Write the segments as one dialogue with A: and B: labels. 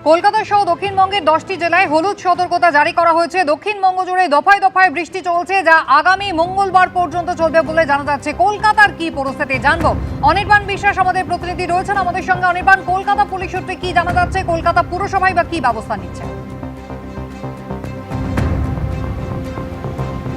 A: কলকাতা সহ দক্ষিণবঙ্গের 10টি জেলায় হলুদ সতর্কতা জারি করা হয়েছে। দক্ষিণবঙ্গ জুড়ে দফায় দফায় বৃষ্টি চলছে, যা আগামী মঙ্গলবার পর্যন্ত চলবে বলে জানা যাচ্ছে। কলকাতার কি পরিস্থিতি জানবো, অনির্বাণ বিশ্বাস আমাদের প্রতিনিধি রয়েছেন আমাদের সঙ্গে। অনির্বাণ, কলকাতা পুলিশ সূত্রে কি জানা যাচ্ছে, কলকাতা পুরসভায় বা কি ব্যবস্থা নিচ্ছে?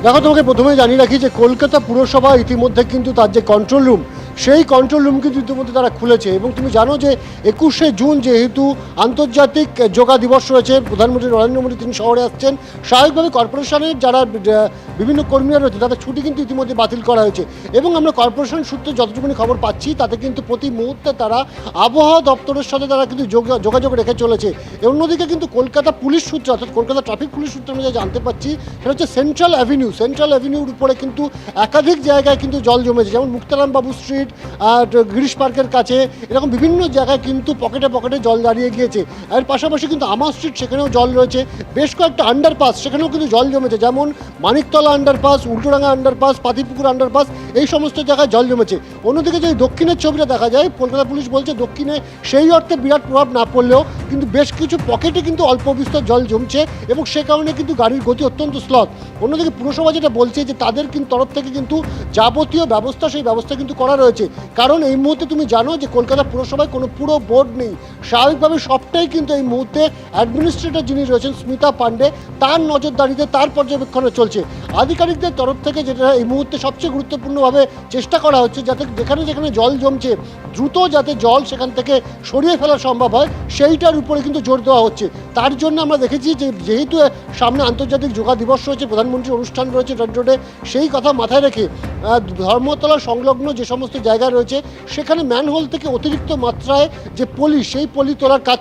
B: দেখো, তোমাকে প্রথমে জানিয়ে রাখি যে কলকাতা পুরসভা ইতিমধ্যে কিন্তু তার যে কন্ট্রোল রুম, সেই কন্ট্রোল রুম কিন্তু ইতিমধ্যে তারা খুলেছে। এবং তুমি জানো যে 21শে জুন যেহেতু আন্তর্জাতিক যোগা দিবস রয়েছে, প্রধানমন্ত্রী নরেন্দ্র মোদী তিনি শহরে আসছেন, স্বাভাবিকভাবে কর্পোরেশনের যারা বিভিন্ন কর্মীরা রয়েছে তাদের ছুটি কিন্তু ইতিমধ্যে বাতিল করা হয়েছে। এবং আমরা কর্পোরেশন সূত্রে যতটুকুনি খবর পাচ্ছি তাতে কিন্তু প্রতি মুহূর্তে তারা আবহাওয়া দপ্তরের সাথে তারা কিন্তু যোগাযোগ রেখে চলেছে। অন্যদিকে কিন্তু কলকাতা পুলিশ সূত্রে, অর্থাৎ কলকাতা ট্রাফিক পুলিশ সূত্রে আমরা যা জানতে পারছি সেটা হচ্ছে সেন্ট্রাল অ্যাভিনিউর উপরে কিন্তু একাধিক জায়গায় কিন্তু জল জমেছে, যেমন মুক্তারাম বাবু স্ট্রিট, গিরিশ পার্কের কাছে, এরকম বিভিন্ন জায়গায় কিন্তু পকেটে পকেটে জল দাঁড়িয়ে গিয়েছে। এর পাশাপাশি কিন্তু আমার স্ট্রিট, সেখানেও জল রয়েছে। বেশ কয়েকটা আন্ডারপাস সেখানেও কিন্তু জল জমেছে, যেমন Maniktala underpass, Ultadanga underpass, Patipukur underpass, এই সমস্ত জায়গায় জল জমেছে। অন্যদিকে যদি দক্ষিণের ছবিটা দেখা যায়, কলকাতা পুলিশ বলছে দক্ষিণে সেই অর্থে বিরাট প্রভাব না পড়লেও কিন্তু বেশ কিছু পকেটে কিন্তু অল্প বিস্তর জল জমছে এবং সে কারণে কিন্তু গাড়ির গতি অত্যন্ত স্লথ। অন্যদিকে পুরসভা যেটা বলছে যে তাদের কিন্তু তরফ থেকে কিন্তু যাবতীয় ব্যবস্থা, সেই ব্যবস্থা কিন্তু করা রয়েছে। কারণ এই মুহূর্তে তুমি জানো যে কলকাতা পুরসভায় কোনো পুরো বোর্ড নেই, স্বাভাবিকভাবে সবটাই কিন্তু এই মুহূর্তে অ্যাডমিনিস্ট্রেটর যিনি রয়েছেন স্মিতা পান্ডে, তার নজরদারিতে, তার পর্যবেক্ষণে চলছে। আধিকারিকদের তরফ থেকে যেটা এই মুহূর্তে সবচেয়ে গুরুত্বপূর্ণভাবে চেষ্টা করা হচ্ছে, যাতে যেখানে যেখানে জল জমছে দ্রুত যাতে জল সেখান থেকে সরিয়ে ফেলা সম্ভব হয়, সেইটার উপরে কিন্তু জোর দেওয়া হচ্ছে। তার জন্য আমরা দেখেছি যে যেহেতু সামনে আন্তর্জাতিক যোগা দিবস রয়েছে, প্রধানমন্ত্রীর অনুষ্ঠান রয়েছে রেড রোডে, সেই কথা মাথায় রেখে ধর্মতলা সংলগ্ন যে সমস্ত জায়গা রয়েছে সেখানে ম্যানহোল থেকে অতিরিক্ত মাত্রায় যে পলি, সেই পলি তোলার কাজ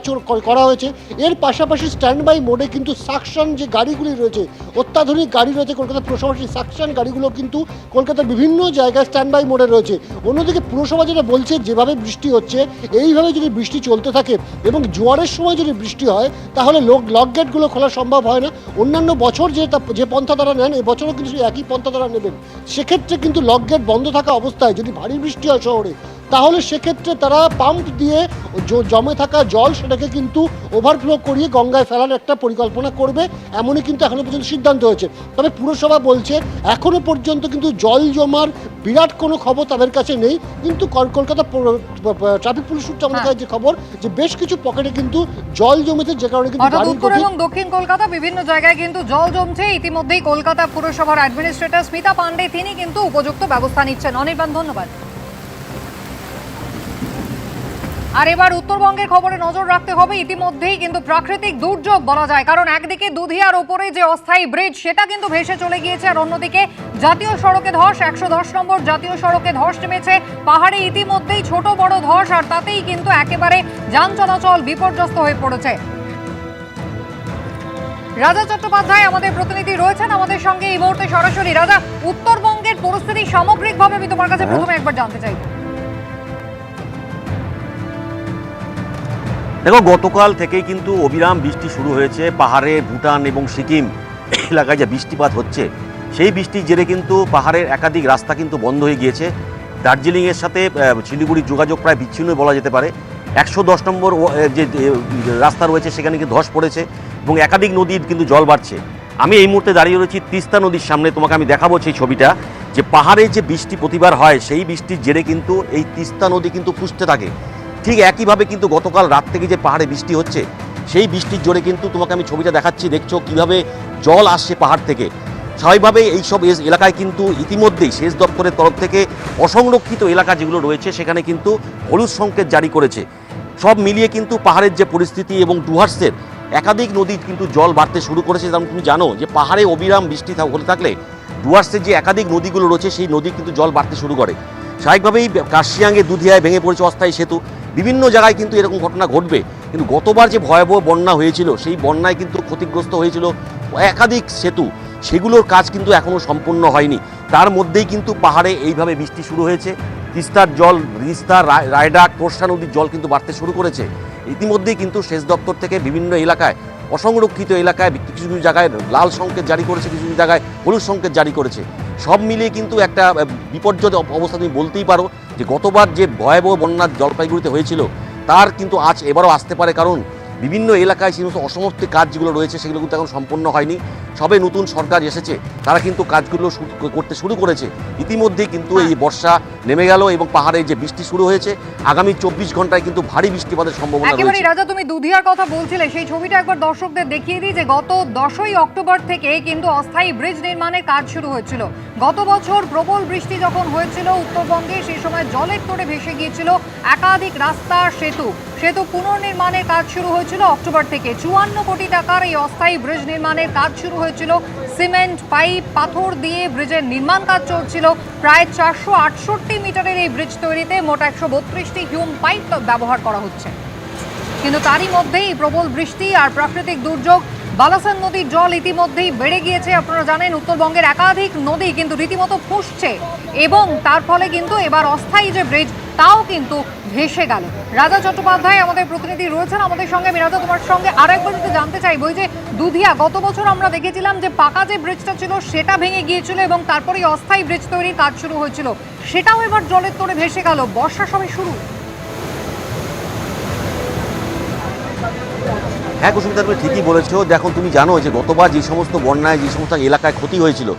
B: করা হয়েছে। এর পাশাপাশি স্ট্যান্ড বাই মোডে কিন্তু সাকশন যে গাড়িগুলি রয়েছে, অত্যাধুনিক গাড়ি রয়েছে কলকাতা পুরসভার, সেই সাকশন গাড়িগুলো কিন্তু কলকাতার বিভিন্ন জায়গায় স্ট্যান্ড বাই মোডে রয়েছে। অন্যদিকে পুরসভা যেটা বলছে, যেভাবে বৃষ্টি হচ্ছে এইভাবে যদি বৃষ্টি চলতে থাকে এবং জোয়ারের সময় যদি বৃষ্টি হয় তাহলে লক গেটগুলো খোলা সম্ভব হয় না। অন্যান্য বছর যে পন্থা তারা নেন, এবছরও কিন্তু সেই একই পন্থা তারা নেবেন। সেক্ষেত্রে কিন্তু লক গেট বন্ধ থাকা অবস্থায় যদি ভারী বৃষ্টি হয় শহরে, তাহলে সেক্ষেত্রে তারা পাম্প দিয়ে জমে থাকা জল সেটাকে কিন্তু ওভারফ্লো করিয়ে গঙ্গায় ফেলার একটা পরিকল্পনা করবে, এমনই কিন্তু এখনো পর্যন্ত সিদ্ধান্ত হয়েছে। তবে পুরসভা বলছে এখনো পর্যন্ত কিন্তু জল জমার বিরাট কোনো খবর তাদের কাছে নেই। কিন্তু কলকাতা ট্রাফিক পুলিশ সূত্রে আমাদের যে খবর, যে বেশ কিছু পকেটে কিন্তু জল জমেছে, যে কারণে কিন্তু
A: উত্তর এবং দক্ষিণ কলকাতা বিভিন্ন জায়গায় কিন্তু জল জমছে। ইতিমধ্যেই কলকাতা পুরসভার অ্যাডমিনিস্ট্রেটর স্মিতা পান্ডে তিনি কিন্তু উপযুক্ত ব্যবস্থা নিচ্ছেন। অনির্বাণ, ধন্যবাদ। আর এবার উত্তরবঙ্গের খবরে নজর রাখতে হবে। ইতিমধ্যেই কিন্তু প্রাকৃতিক দুর্যোগ বলা যায়, কারণ একদিকে দুধিয়ার উপরে যে অস্থায়ী ব্রিজ সেটা কিন্তু ভেসে চলে গিয়েছে, আর অন্যদিকে জাতীয় সড়কে ধস, 110 নম্বর জাতীয় সড়কে ধস নেমেছে। পাহাড়ে ইতিমধ্যেই ছোট বড় ধস, আর তাতেই কিন্তু একেবারে যান চলাচল বিপর্যস্ত হয়ে পড়েছে। রাজা চট্টোপাধ্যায় আমাদের প্রতিনিধি রয়েছেন আমাদের সঙ্গে এই মুহূর্তে সরাসরি। রাজা, উত্তরবঙ্গের পরিস্থিতি সামগ্রিকভাবে আমি তোমার কাছে প্রথমে একবার জানতে চাই।
C: দেখো, গতকাল থেকেই কিন্তু অবিরাম বৃষ্টি শুরু হয়েছে। পাহাড়ে ভুটান এবং সিকিম এলাকায় যে বৃষ্টিপাত হচ্ছে, সেই বৃষ্টির জেরে কিন্তু পাহাড়ের একাধিক রাস্তা কিন্তু বন্ধ হয়ে গিয়েছে। দার্জিলিংয়ের সাথে শিলিগুড়ির যোগাযোগ প্রায় বিচ্ছিন্ন বলা যেতে পারে। 110 নম্বর যে রাস্তা রয়েছে সেখানে কিন্তু ধস পড়েছে এবং একাধিক নদীর কিন্তু জল বাড়ছে। আমি এই মুহূর্তে দাঁড়িয়ে রয়েছি তিস্তা নদীর সামনে। তোমাকে আমি দেখাবো সেই ছবিটা, যে পাহাড়ে যে বৃষ্টি প্রতিবার হয় সেই বৃষ্টির জেরে কিন্তু এই তিস্তা নদী কিন্তু ফুসতে থাকে। ঠিক একইভাবে কিন্তু গতকাল রাত থেকে যে পাহাড়ে বৃষ্টি হচ্ছে, সেই বৃষ্টির জোরে কিন্তু তোমাকে আমি ছবিটা দেখাচ্ছি, দেখছো কিভাবে জল আসছে পাহাড় থেকে। স্বাভাবিকভাবেই এইসব এলাকায় কিন্তু ইতিমধ্যেই সেচ দপ্তরের তরফ থেকে অসংরক্ষিত এলাকা যেগুলো রয়েছে সেখানে কিন্তু হলুদ সংকেত জারি করেছে। সব মিলিয়ে কিন্তু পাহাড়ের যে পরিস্থিতি এবং ডুয়ার্সের একাধিক নদী কিন্তু জল বাড়তে শুরু করেছে। যেমন তুমি জানো যে পাহাড়ে অবিরাম বৃষ্টি হতে থাকলে ডুয়ার্সের যে একাধিক নদীগুলো রয়েছে সেই নদী কিন্তু জল বাড়তে শুরু করে। স্বাভাবিকভাবেই কার্শিয়াঙ্গে দুধিয়ায় ভেঙে পড়েছে অস্থায়ী সেতু। বিভিন্ন জায়গায় কিন্তু এরকম ঘটনা ঘটবে। কিন্তু গতবার যে ভয়াবহ বন্যা হয়েছিল, সেই বন্যায় কিন্তু ক্ষতিগ্রস্ত হয়েছিল একাধিক সেতু, সেগুলোর কাজ কিন্তু এখনও সম্পূর্ণ হয়নি। তার মধ্যেই কিন্তু পাহাড়ে এইভাবে বৃষ্টি শুরু হয়েছে। তিস্তার জল, তিস্তা, রায়ডাক, তোরসা নদীর জল কিন্তু বাড়তে শুরু করেছে। ইতিমধ্যেই কিন্তু সেচ দপ্তর থেকে বিভিন্ন এলাকায়, অসংরক্ষিত এলাকায় কিছু কিছু জায়গায় লাল সংকেত জারি করেছে, কিছু কিছু জায়গায় হলুদ সংকেত জারি করেছে। সব মিলিয়ে কিন্তু একটা বিপর্যয় অবস্থা তুমি বলতেই পারো, যে গতবার যে ভয়াবহ বন্যা জলপাইগুড়িতে হয়েছিল তার কিন্তু এবারও আসতে পারে। কারণ বিভিন্ন এলাকায় সেই সমস্ত অসমাপ্ত কাজ যেগুলো রয়েছে সেগুলো কিন্তু এখন সম্পন্ন হয়নি। সবে নতুন সরকার এসেছে, তারা কিন্তু কাজগুলো করতে শুরু করেছে। ইতিমধ্যেই কিন্তু এই বর্ষা নেমে গেল এবং পাহাড়ে যে বৃষ্টি শুরু হয়েছে, আগামী 24 ঘন্টায় কিন্তু ভারী বৃষ্টিপাতের সম্ভাবনা
A: একেবারে
C: রয়েছে।
A: রাজা, তুমি দুধিয়ার কথা বলছিলে, সেই ছবিটা একবার দর্শকদের দেখিয়ে দিই যে গত 10ই অক্টোবর থেকে কিন্তু অস্থায়ী ব্রিজ নির্মাণের কাজ শুরু হয়েছিল। গত বছর প্রবল বৃষ্টি যখন হয়েছিল উত্তরবঙ্গে, সেই সময় জলের তোড়ে ভেসে গিয়েছিল একাধিক রাস্তা, সেতু পুনর্নির্মাণের কাজ শুরু হয়েছিল অক্টোবর থেকে। 54 কোটি টাকার এই অস্থায়ী ব্রিজ নির্মাণের কাজ শুরু হয়েছিল। সিমেন্ট, পাইপ, পাথর দিয়ে ব্রিজের নির্মাণ কাজ চলছিল। প্রায় 468 মিটারের এই ব্রিজ তৈরিতে মোট 132টি হিউম পাইপ ব্যবহার করা হচ্ছে। কিন্তু তারই মধ্যেই প্রবল বৃষ্টি আর প্রাকৃতিক দুর্যোগ, বালাসন নদীর জল ইতিমধ্যেই বেড়ে গিয়েছে। আপনারা জানেন উত্তরবঙ্গের একাধিক নদী কিন্তু রীতিমতো ফুঁসছে এবং তার ফলে কিন্তু এবার অস্থায়ী যে ব্রিজ তাও কিন্তু ভেসে গেল। রাজা চট্টোপাধ্যায় আমাদের প্রতিনিধি রয়েছেন আমাদের সঙ্গে। আমি রাজা, তোমার সঙ্গে আরেকবার যদি জানতে চাইবো, ওই যে দুধিয়া গত বছর আমরা দেখেছিলাম যে পাকা যে ব্রিজটা ছিল সেটা ভেঙে গিয়েছিল এবং তারপরে অস্থায়ী ব্রিজ তৈরির কাজ শুরু হয়েছিল, সেটাও এবার জলের তোড়ে ভেসে গেল। বর্ষা সবে শুরু।
C: হ্যাঁ কুসুমিতা, তুমি ঠিকই বলেছো। দেখো, তুমি জানো যে গতবার যে সমস্ত বন্যায় যে সমস্ত এলাকায় ক্ষতি হয়েছিল,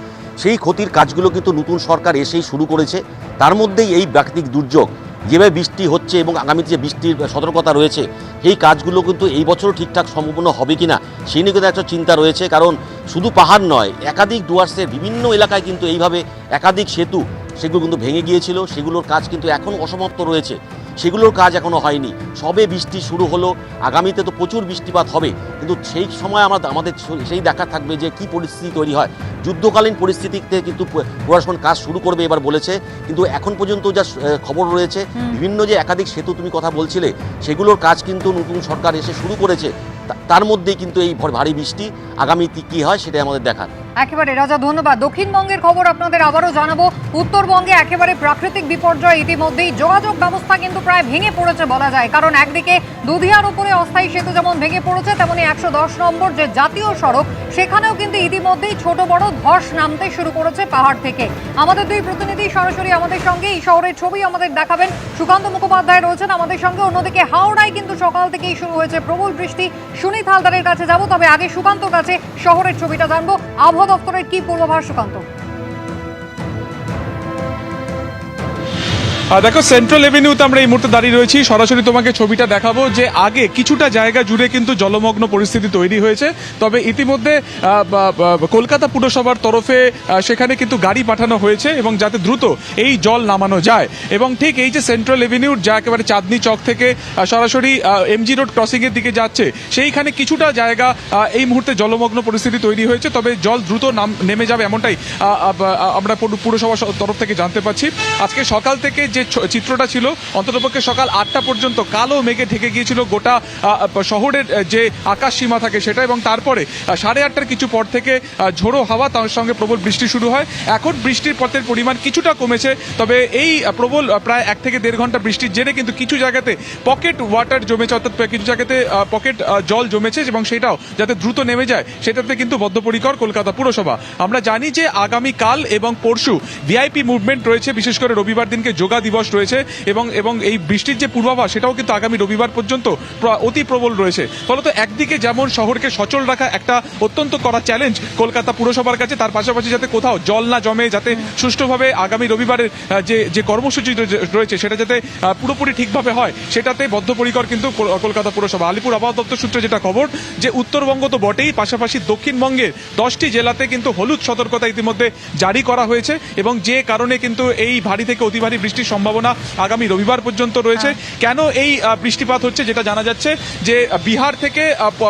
C: সেই ক্ষতির কাজগুলো কিন্তু নতুন সরকার এসেই শুরু করেছে। তার মধ্যেই এই প্রাকৃতিক দুর্যোগ যেভাবে বৃষ্টি হচ্ছে এবং আগামীতে যে বৃষ্টির সতর্কতা রয়েছে, এই কাজগুলো কিন্তু এই বছরও ঠিকঠাক সম্পূর্ণ হবে কিনা সেই নিয়ে কিন্তু একটা চিন্তা রয়েছে। কারণ শুধু পাহাড় নয়, একাধিক ডুয়ার্সের বিভিন্ন এলাকায় কিন্তু এইভাবে একাধিক সেতু সেগুলো কিন্তু ভেঙে গিয়েছিল, সেগুলোর কাজ কিন্তু এখনও অসমাপ্ত রয়েছে, সেগুলোর কাজ এখনও হয়নি। সবে বৃষ্টি শুরু হলো, আগামীতে তো প্রচুর বৃষ্টিপাত হবে, কিন্তু সেই সময় আমাদের সেই দেখা থাকবে যে কি পরিস্থিতি তৈরি হয়। যুদ্ধকালীন পরিস্থিতিতে কিন্তু প্রশাসন কাজ শুরু করবে এবার বলেছে, কিন্তু এখন পর্যন্ত যা খবর রয়েছে বিভিন্ন যে একাধিক সেতু তুমি কথা বলছিলে, সেগুলোর কাজ কিন্তু নতুন সরকার এসে শুরু করেছে। তার মধ্যেই কিন্তু এই ভারী বৃষ্টি আগামীতে কি হয় সেটাই আমাদের দেখার।
A: একেবারে রাজা, ধন্যবাদ। দক্ষিণবঙ্গের খবর আপনাদের আবারও জানাবো। উত্তরবঙ্গে একেবারে প্রাকৃতিক বিপর্যয়, ইতিমধ্যেই যোগাযোগ ব্যবস্থা কিন্তু প্রায় ভেঙে পড়েছে বলা যায়। কারণ একদিকে দুধিয়ার উপরে অস্থায়ী সেতু যেমন ভেঙে পড়েছে, তেমনি 110 নম্বর যে জাতীয় সড়ক, সেখানেও কিন্তু ইতিমধ্যেই ছোট বড় ধস নামতে শুরু করেছে পাহাড় থেকে। আমাদের দুই প্রতিনিধি সরাসরি আমাদের সঙ্গে এই শহরের ছবি আমাদের দেখাবেন। সুকান্ত মুখোপাধ্যায় রয়েছেন আমাদের সঙ্গে। অন্যদিকে হাওড়ায় কিন্তু সকাল থেকেই শুরু হয়েছে প্রবল বৃষ্টি। সুনীত হালদারের কাছে যাব, তবে আগে সুকান্তর কাছে শহরের ছবিটা জানবো। আবহাওয়া দপ্তরের কি পূর্বাভাস, সুকান্ত?
D: দেখো, সেন্ট্রাল এভিনিউতে আমরা এই মুহূর্তে দাঁড়িয়ে রয়েছি। সরাসরি তোমাকে ছবিটা দেখাবো যে আগে কিছুটা জায়গা জুড়ে কিন্তু জলমগ্ন পরিস্থিতি তৈরি হয়েছে, তবে ইতিমধ্যে কলকাতা পুরসভার তরফে সেখানে কিন্তু গাড়ি পাঠানো হয়েছে এবং যাতে দ্রুত এই জল নামানো যায়। এবং ঠিক এই যে সেন্ট্রাল এভিনিউর যা একেবারে চাঁদনি চক থেকে সরাসরি এমজি রোড ক্রসিং এর দিকে যাচ্ছে, সেইখানে কিছুটা জায়গা এই মুহূর্তে জলমগ্ন পরিস্থিতি তৈরি হয়েছে, তবে জল দ্রুত নেমে যাবে এমনটাই আমরা পুরসভার তরফ থেকে জানতে পারছি। আজকে সকাল থেকে যে চিত্রটা ছিল, অন্ততপক্ষে সকাল 8টা পর্যন্ত কালো মেঘে ঢেকে গিয়েছিল গোটা শহরের যে আকাশ সীমা থাকে সেটা, এবং তারপরে 8:30টার কিছু পর থেকে ঝোড়ো হাওয়া, তার সঙ্গে প্রবল বৃষ্টি শুরু হয়। এখন বৃষ্টির পথের পরিমাণ কিছুটা কমেছে, তবে এই প্রবল প্রায় 1 থেকে 1.5 ঘন্টা বৃষ্টির জেরে কিন্তু কিছু জায়গাতে পকেট ওয়াটার জমেছে, অর্থাৎ কিছু জায়গাতে পকেট জল জমেছে, এবং সেটাও যাতে দ্রুত নেমে যায় সেটাতে কিন্তু বদ্ধপরিকর কলকাতা পুরসভা। আমরা জানি যে আগামী কাল এবং পরশু ভিআইপি মুভমেন্ট রয়েছে, বিশেষ করে রবিবার দিনকে যোগা দিবস রয়েছে, এবং এই বৃষ্টির যে পূর্বাভাস সেটাও কিন্তু আগামী রবিবার পর্যন্ত অতি প্রবল রয়েছে। ফলত একদিকে যেমন শহরকে সচল রাখা একটা অত্যন্ত কড়া চ্যালেঞ্জ কলকাতা পুরসভার কাছে, তার পাশাপাশি যাতে কোথাও জল না জমে, যাতে সুষ্ঠুভাবে আগামী রবিবারের যে কর্মসূচি রয়েছে সেটা যাতে পুরোপুরি ঠিকভাবে হয়, সেটাতে বদ্ধপরিকর কিন্তু কলকাতা পুরসভা। আলিপুর আবহাওয়া দপ্তর সূত্রে যেটা খবর, যে উত্তরবঙ্গ তো বটেই, পাশাপাশি দক্ষিণবঙ্গের 10টি জেলাতে কিন্তু হলুদ সতর্কতা ইতিমধ্যে জারি করা হয়েছে, এবং যে কারণে কিন্তু এই ভারী থেকে অতি ভারী বৃষ্টির সম্ভাবনা আগামী রবিবার পর্যন্ত রয়েছে। কেন এই বৃষ্টিপাত হচ্ছে, যেটা জানা যাচ্ছে যে বিহার থেকে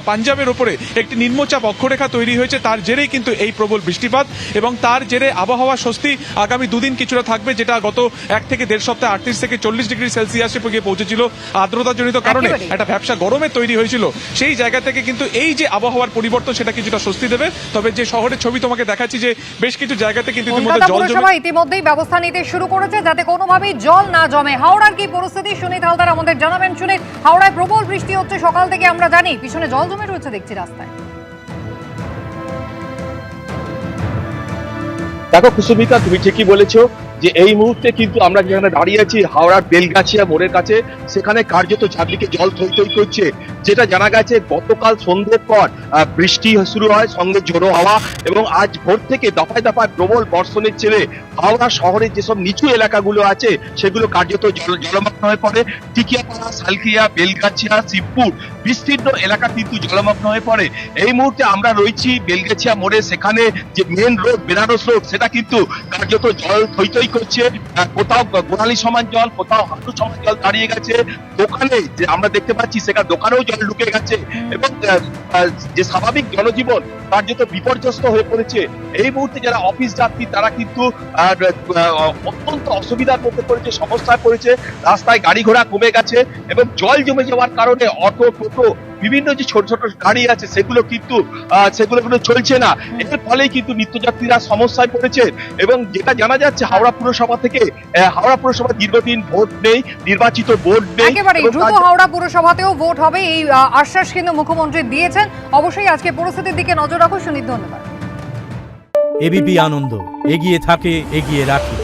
D: পাঞ্জাবের ওপরে একটি নিম্নচাপ অক্ষরেখা তৈরি হয়েছে, তার জেরেই কিন্তু এই প্রবল বৃষ্টিপাত, এবং তার জেরে আবহাওয়া স্বস্তি আগামী দুদিন কিছুটা থাকবে, যেটা গত 1 থেকে 1.5 সপ্তাহে 38 থেকে 40 ডিগ্রি সেলসিয়াসে গিয়ে পৌঁছেছিল। আর্দ্রতাজনিত কারণে একটা ব্যবসা গরমে তৈরি হয়েছিল, সেই জায়গা থেকে কিন্তু এই যে আবহাওয়ার পরিবর্তন সেটা কিছুটা স্বস্তি দেবে। তবে যে শহরের ছবি তোমাকে দেখাচ্ছি, যে বেশ কিছু জায়গাতে কিন্তু
A: ইতিমধ্যেই ব্যবস্থা নিতে শুরু করেছে যাতে কোনোভাবেই জল না জমে। হাওড়ার কি পরিস্থিতি, সুনীত হালদার আমাদের জানাবেন। সুনীত, হাওড়ায় প্রবল বৃষ্টি হচ্ছে সকাল থেকে, আমরা জানি পিছনে জল জমে রয়েছে দেখছি রাস্তায়।
E: দেখো কুসুমিতা, তুমি ঠিকই বলেছো যে এই মুহূর্তে কিন্তু আমরা যেখানে দাঁড়িয়ে আছি হাওড়ার বেলগাছিয়া মোড়ের কাছে, সেখানে কার্যত চারদিকে জল থই থই করছে। যেটা জানা গেছে গতকাল সন্ধ্যের পর বৃষ্টি শুরু হয়, সঙ্গে ঝোড়ো হাওয়া, এবং আজ ভোর থেকে দফায় দফায় প্রবল বর্ষণের ছেড়ে হাওড়া শহরের যেসব নিচু এলাকাগুলো আছে সেগুলো কার্যত জলমগ্ন হয়ে পড়ে। টিকিয়াপাড়া, সালকিয়া, বেলগাছিয়া, শিবপুর বিস্তীর্ণ এলাকা কিন্তু জলমগ্ন হয়ে পড়ে। এই মুহূর্তে আমরা রয়েছি বেলগাছিয়া মোড়ে, সেখানে যে মেন রোড বেনারস রোড সেটা কিন্তু কার্যত জল থই থই করছে। কোথাও গোড়ালি সমান জল, কোথাও হাঁটু সমান জল দাঁড়িয়ে গেছে। দোকানে যে আমরা দেখতে পাচ্ছি সেখানে দোকানেও জল ঢুকে গেছে এবং যে স্বাভাবিক জনজীবন কার্যত বিপর্যস্ত হয়ে পড়েছে। এই মুহূর্তে যারা অফিস যাত্রী তারা কিন্তু অত্যন্ত অসুবিধার মধ্যে পড়েছে, সমস্যায় পড়েছে। রাস্তায় গাড়ি ঘোড়া কমে গেছে এবং জল জমে যাওয়ার কারণে অটো, টোটো, বিভিন্ন যে ছোট ছোট গাড়ি আছে সেগুলো কিন্তু চলছে না। এর ফলে কিন্তু নিত্যযাত্রীরা সমস্যায় পড়েছে। এবং যেটা জানা যাচ্ছে হাওড়া পুরসভা থেকে, হাওড়া পুরসভা দীর্ঘদিন ভোট নেই, নির্বাচিত বোর্ড নেই।
A: একেবারে দ্রুত হাওড়া পুরসভাতেও ভোট হবে এই আশ্বাস কিন্তু মুখ্যমন্ত্রী দিয়েছেন। অবশ্যই আজকে পরিস্থিতির দিকে নজর রাখো। সুনীত, ধন্যবাদ।
F: এবিপি আনন্দ, এগিয়ে থাকে, এগিয়ে রাখে।